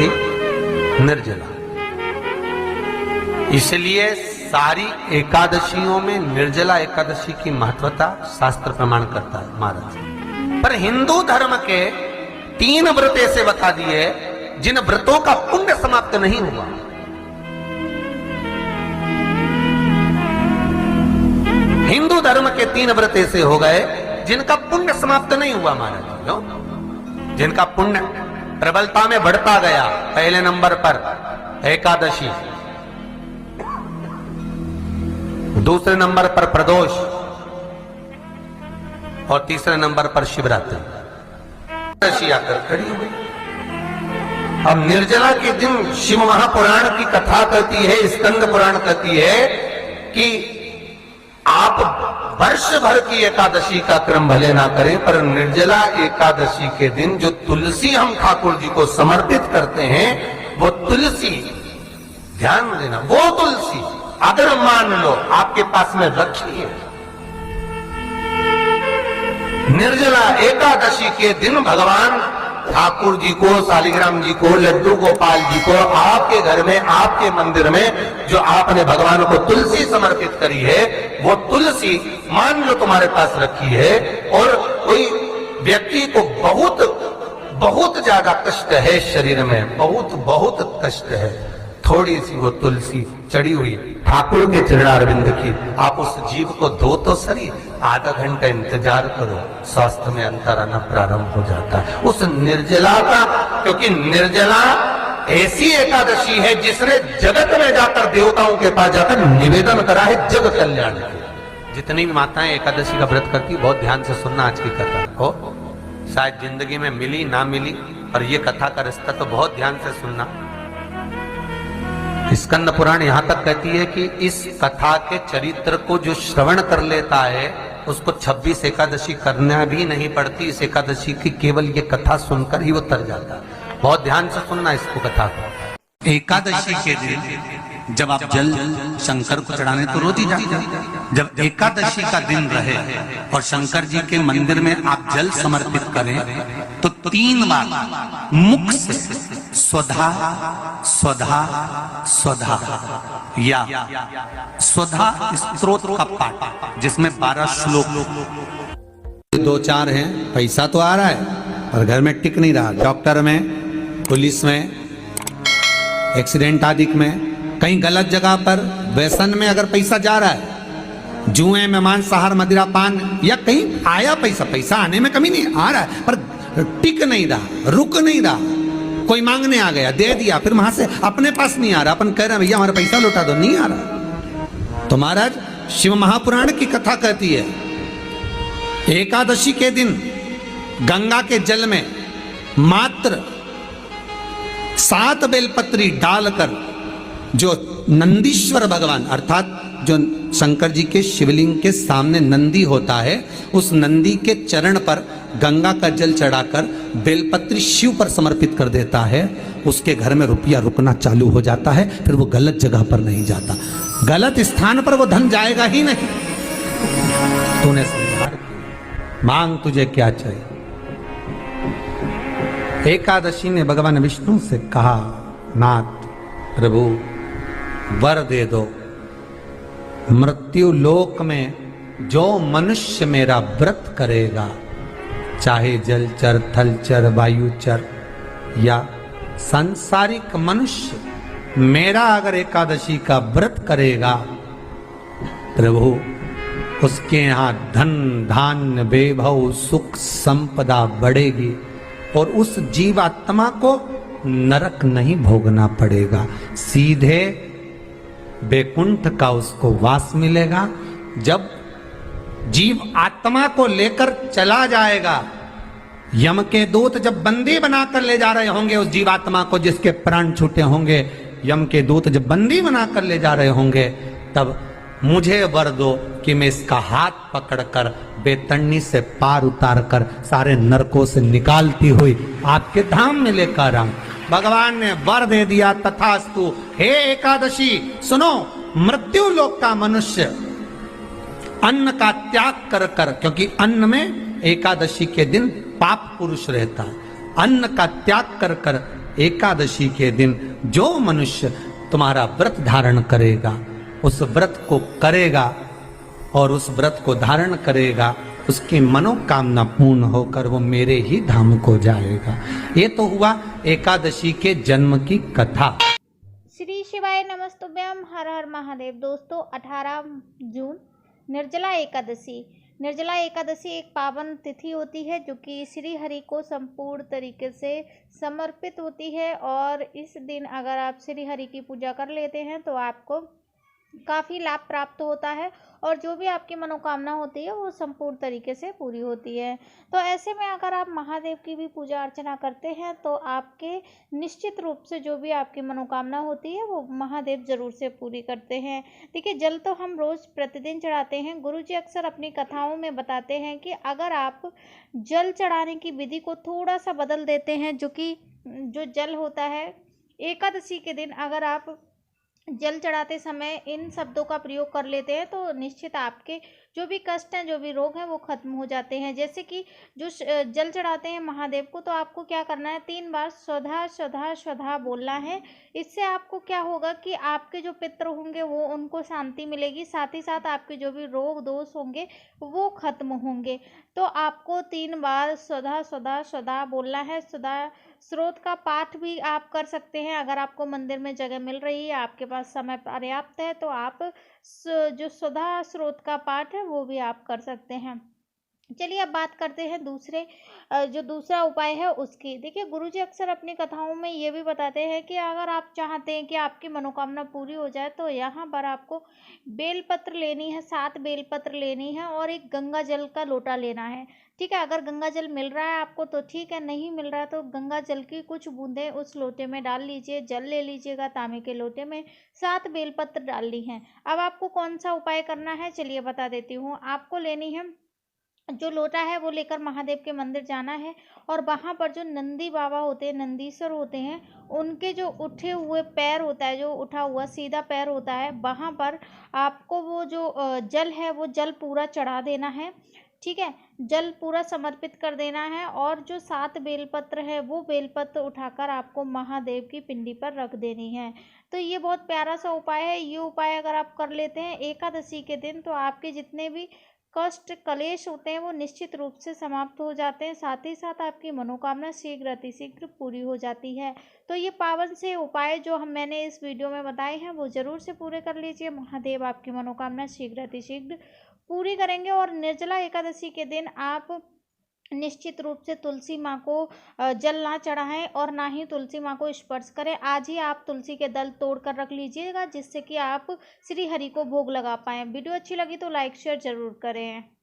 थी? निर्जला। इसलिए सारी एकादशियों में निर्जला एकादशी की महत्वता शास्त्र प्रमाण करता है महाराज। पर हिंदू धर्म के 3 व्रत ऐसे बता दिए जिन व्रतों का पुण्य समाप्त नहीं हुआ। हिंदू धर्म के 3 व्रत ऐसे हो गए जिनका पुण्य समाप्त नहीं हुआ महाराज। क्यों? जिनका पुण्य प्रबलता में बढ़ता गया। पहले नंबर पर एकादशी, दूसरे नंबर पर प्रदोष और तीसरे नंबर पर शिवरात्रि। एकादशी आकर खड़ी हो गई। अब निर्जला के दिन शिव महापुराण की कथा कहती है, स्कंद पुराण कहती है कि आप वर्ष भर की एकादशी का क्रम भले ना करें, पर निर्जला एकादशी के दिन जो तुलसी हम ठाकुर जी को समर्पित करते हैं, वो तुलसी, ध्यान देना, वो तुलसी अगर मान लो आपके पास में रखी है, निर्जला एकादशी के दिन भगवान ठाकुर जी को, शालिग्राम जी को, लड्डू गोपाल जी को आपके घर में, आपके मंदिर में जो आपने भगवान को तुलसी समर्पित करी है, वो तुलसी मान लो तुम्हारे पास रखी है और कोई व्यक्ति को बहुत ज्यादा कष्ट है शरीर में, बहुत कष्ट है, थोड़ी सी वो तुलसी चढ़ी हुई ठाकुर के चरणारविंद की, आप उस जीव को धो तो सही, आधा घंटा इंतजार करो, स्वास्थ्य में अंतर आना प्रारंभ हो जाता है उस निर्जला का। क्योंकि निर्जला ऐसी एकादशी है जिसने जगत में जाकर, देवताओं के पास जाकर निवेदन करा है जग कल्याण के। जितनी भी माताएं एकादशी का व्रत करती, बहुत ध्यान से सुनना आज की कथा को, शायद जिंदगी में मिली ना मिली, और ये कथा का रिश्ता तो बहुत ध्यान से सुनना। स्कंद पुराण यहां तक कहती है कि इस कथा के चरित्र को जो श्रवण कर लेता है उसको 26 एकादशी करना भी नहीं पड़ती। इस एकादशी की केवल ये कथा सुनकर ही वो तर जाता है। बहुत ध्यान से सुनना इसको, कथा को। एकादशी के दिन जब आप जल शंकर को चढ़ाने तो रोज ही जाते हैं। जब एकादशी का दिन रहे और शंकर जी के मंदिर में आप जल समर्पित करें तो 3 बार मुख से स्वधा स्वधा स्वधा या स्वधा स्तोत्र का पाठ, जिसमें 12 श्लोक, 2-4 हैं। पैसा तो आ रहा है पर घर में टिक नहीं रहा। डॉक्टर में, पुलिस में, एक्सीडेंट आदि में, कहीं गलत जगह पर, व्यसन में अगर पैसा जा रहा है, जुए में, मांसाहार, मदिरा पान, या कहीं आया पैसा आने में कमी नहीं, आ रहा है पर टिक नहीं रहा, रुक नहीं रहा। कोई मांगने आ गया, दे दिया, फिर वहां से अपने पास नहीं आ रहा, अपन कह रहे हैं भैया हमारा पैसा लौटा दो, नहीं आ रहा। तो महाराज शिव महापुराण की कथा कहती है एकादशी के दिन गंगा के जल में मात्र 7 बेलपत्री डालकर जो नंदीश्वर भगवान, अर्थात जो शंकर जी के शिवलिंग के सामने नंदी होता है, उस नंदी के चरण पर गंगा का जल चढ़ाकर बेलपत्री शिव पर समर्पित कर देता है, उसके घर में रुपया रुकना चालू हो जाता है। फिर वो गलत जगह पर नहीं जाता, गलत स्थान पर वो धन जाएगा ही नहीं। तूने संहार किया, मांग तुझे क्या चाहिए। एकादशी ने भगवान विष्णु से कहा, नाथ प्रभु वर दे दो, मृत्यु लोक में जो मनुष्य मेरा व्रत करेगा, चाहे जलचर, थलचर, वायुचर या सांसारिक मनुष्य, मेरा अगर एकादशी का व्रत करेगा, प्रभु उसके यहाँ धन धान्य वैभव सुख संपदा बढ़ेगी और उस जीवात्मा को नरक नहीं भोगना पड़ेगा, सीधे बैकुंठ का उसको वास मिलेगा। जब जीव आत्मा को लेकर चला जाएगा, यम के दूत जब बंदी बनाकर ले जा रहे होंगे उस जीवात्मा को, जिसके प्राण छूटे होंगे, यम के दूत जब बंदी बनाकर ले जा रहे होंगे, तब मुझे वर दो कि मैं इसका हाथ पकड़कर बेतन्नी से पार उतार कर सारे नरकों से निकालती हुई आपके धाम में लेकर आऊं। भगवान ने वर दे दिया, तथास्तु। हे एकादशी सुनो, मृत्यु लोक का मनुष्य अन्न का त्याग कर कर, क्योंकि अन्न में एकादशी के दिन पाप पुरुष रहता है, अन्न का त्याग कर कर एकादशी के दिन जो मनुष्य तुम्हारा व्रत धारण करेगा, उस व्रत को करेगा और उस व्रत को धारण करेगा, उसकी मनोकामना पूर्ण होकर वो मेरे ही धाम को जाएगा। ये तो हुआ एकादशी के जन्म की कथा। श्री शिवाय नमस्तुभ्यम, हर हर महादेव। दोस्तों 18 जून निर्जला एकादशी। निर्जला एकादशी एक पावन तिथि होती है जो कि श्री हरि को संपूर्ण तरीके से समर्पित होती है, और इस दिन अगर आप श्री हरि की पूजा कर लेते हैं तो आपको काफ़ी लाभ प्राप्त होता है और जो भी आपकी मनोकामना होती है वो संपूर्ण तरीके से पूरी होती है। तो ऐसे में अगर आप महादेव की भी पूजा अर्चना करते हैं तो आपके निश्चित रूप से जो भी आपकी मनोकामना होती है वो महादेव जरूर से पूरी करते हैं। देखिए, जल तो हम रोज़ प्रतिदिन चढ़ाते हैं। गुरुजी अक्सर अपनी कथाओं में बताते हैं कि अगर आप जल चढ़ाने की विधि को थोड़ा सा बदल देते हैं, जो जल होता है एकादशी के दिन अगर आप जल चढ़ाते समय इन शब्दों का प्रयोग कर लेते हैं तो निश्चित आपके जो भी कष्ट हैं, जो भी रोग हैं वो खत्म हो जाते हैं। जैसे कि जो जल चढ़ाते हैं महादेव को तो आपको क्या करना है, 3 बार स्वधा स्वधा स्वधा बोलना है। इससे आपको क्या होगा कि आपके जो पितृ होंगे वो उनको शांति मिलेगी, साथ ही साथ आपके जो भी रोग दोष होंगे वो खत्म होंगे। तो आपको 3 बार स्वधा स्वधा स्वधा बोलना है। स्वधा स्रोत का पाठ भी आप कर सकते हैं। अगर आपको मंदिर में जगह मिल रही है, आपके पास समय पर्याप्त है, तो आप जो स्वधा स्रोत का पाठ है वो भी आप कर सकते हैं। चलिए अब बात करते हैं जो दूसरा उपाय है उसकी। देखिए, गुरुजी अक्सर अपनी कथाओं में ये भी बताते हैं कि अगर आप चाहते हैं कि आपकी मनोकामना पूरी हो जाए तो यहाँ पर आपको बेलपत्र लेनी है, 7 बेलपत्र लेनी है और एक गंगा जल का लोटा लेना है। ठीक है, अगर गंगा जल मिल रहा है आपको तो ठीक है, नहीं मिल रहा है तो गंगा जल की कुछ बूंदें उस लोटे में डाल लीजिए। जल ले लीजिएगा तांबे के लोटे में, 7 बेलपत्र डालनी है। अब आपको कौन सा उपाय करना है चलिए बता देती हूँ। आपको लेनी है जो लोटा है वो लेकर महादेव के मंदिर जाना है और वहाँ पर जो नंदी बाबा होते हैं, नंदीश्वर होते हैं, उनके जो उठे हुए पैर होता है, जो उठा हुआ सीधा पैर होता है, वहाँ पर आपको वो जो जल है वो जल पूरा चढ़ा देना है। ठीक है, जल पूरा समर्पित कर देना है और जो 7 बेलपत्र है वो बेलपत्र उठाकर आपको महादेव की पिंडी पर रख देनी है। तो ये बहुत प्यारा सा उपाय है। ये उपाय अगर आप कर लेते हैं एकादशी के दिन तो आपके जितने भी कष्ट कलेश होते हैं वो निश्चित रूप से समाप्त हो जाते हैं, साथ ही साथ आपकी मनोकामना शीघ्र अतिशीघ्र पूरी हो जाती है। तो ये पावन से उपाय जो मैंने इस वीडियो में बताए हैं वो ज़रूर से पूरे कर लीजिए। महादेव आपकी मनोकामना शीघ्र अतिशीघ्र पूरी करेंगे। और निर्जला एकादशी के दिन आप निश्चित रूप से तुलसी माँ को जल ना चढ़ाएं और ना ही तुलसी माँ को स्पर्श करें। आज ही आप तुलसी के दल तोड़ कर रख लीजिएगा जिससे कि आप श्री हरि को भोग लगा पाएँ। वीडियो अच्छी लगी तो लाइक शेयर ज़रूर करें।